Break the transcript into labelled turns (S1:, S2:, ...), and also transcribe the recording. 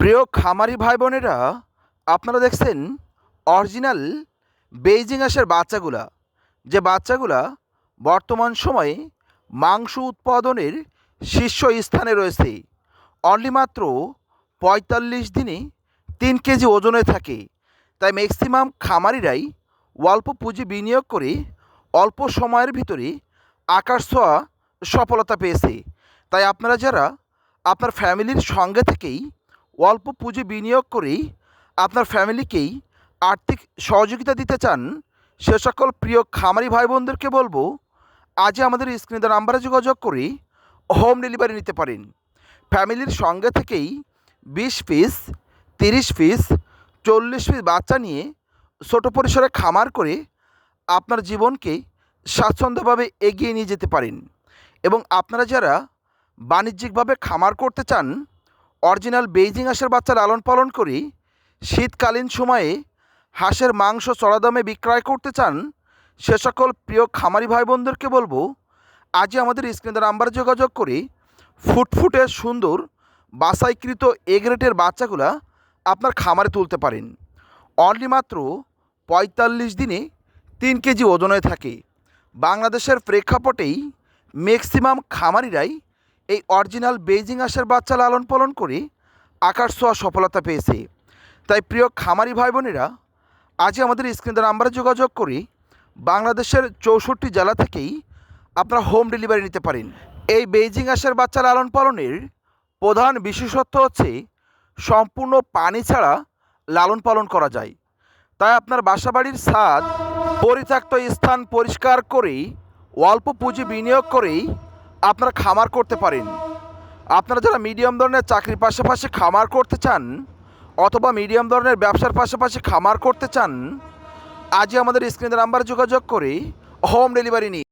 S1: প্রিয় খামারি ভাই বোনেরা, আপনারা দেখছেন অরিজিনাল বেইজিং হাঁসের বাচ্চাগুলা, যে বাচ্চাগুলা বর্তমান সময়ে মাংস উৎপাদনের শীর্ষ স্থানে রয়েছে। অনলি মাত্র ৪৫ দিনে ৩ কেজি ওজনে থাকে। তাই ম্যাক্সিমাম খামারিরাই অল্প পুঁজি বিনিয়োগ করে অল্প সময়ের ভিতরে আকাশ ছোঁয়া সফলতা পেয়েছে। তাই আপনারা যারা আপনার ফ্যামিলির সঙ্গে থেকেই অল্প পুঁজি বিনিয়োগ করেই আপনার ফ্যামিলিকেই আর্থিক সহযোগিতা দিতে চান, সে সকল প্রিয় খামারি ভাই বোনদেরকে বলবো, আজই আমাদের স্ক্রিনে দেওয়া নাম্বারে যোগাযোগ করে হোম ডেলিভারি নিতে পারেন। ফ্যামিলির সঙ্গে থেকেই ২০ পিস, ৩০ পিস, ৪০ পিস বাচ্চা নিয়ে ছোট পরিসরে খামার করে আপনার জীবনকে স্বাচ্ছন্দ্যভাবে এগিয়ে নিয়ে যেতে পারেন। এবং আপনারা যারা বাণিজ্যিকভাবে খামার করতে চান, অরিজিনাল বেইজিং হাঁসের বাচ্চা লালন পালন করে শীতকালীন সময়ে হাঁসের মাংস চড়া দামে বিক্রয় করতে চান, সে সকল প্রিয় খামারি ভাই বোনদেরকে বলবো, আজই আমাদের স্ক্রিনে নাম্বারে যোগাযোগ করে ফুটফুটে সুন্দর বাছাইকৃত এ গ্রেডের বাচ্চাগুলা আপনার খামারে তুলতে পারেন। অনলি মাত্র ৪৫ দিনে ৩ কেজি ওজনে থাকে। বাংলাদেশের প্রেক্ষাপটেই ম্যাক্সিমাম খামারিরাই এই অরিজিনাল বেইজিং হাঁসের বাচ্চা লালন পালন করে আকাশ ছোঁয়া সফলতা পেয়েছে। তাই প্রিয় খামারি ভাই বোনেরা, আজই আমাদের স্ক্রিনে দেওয়া নাম্বারে যোগাযোগ করে বাংলাদেশের ৬৪ জেলা থেকেই আপনারা হোম ডেলিভারি নিতে পারেন। এই বেইজিং হাঁসের বাচ্চা লালন পালনের প্রধান বিশেষত্ব হচ্ছে সম্পূর্ণ পানি ছাড়া লালন পালন করা যায়। তাই আপনার বাসাবাড়ির ছাদ, পরিত্যক্ত স্থান পরিষ্কার করেই অল্প পুঁজি বিনিয়োগ করেই আপনারা খামার করতে পারেন। আপনারা যারা মিডিয়াম ধরনের চাকরির পাশাপাশি খামার করতে চান অথবা মিডিয়াম ধরনের ব্যবসার পাশাপাশি খামার করতে চান, আজই আমাদের স্ক্রিনের নাম্বারে যোগাযোগ করে হোম ডেলিভারি নিন।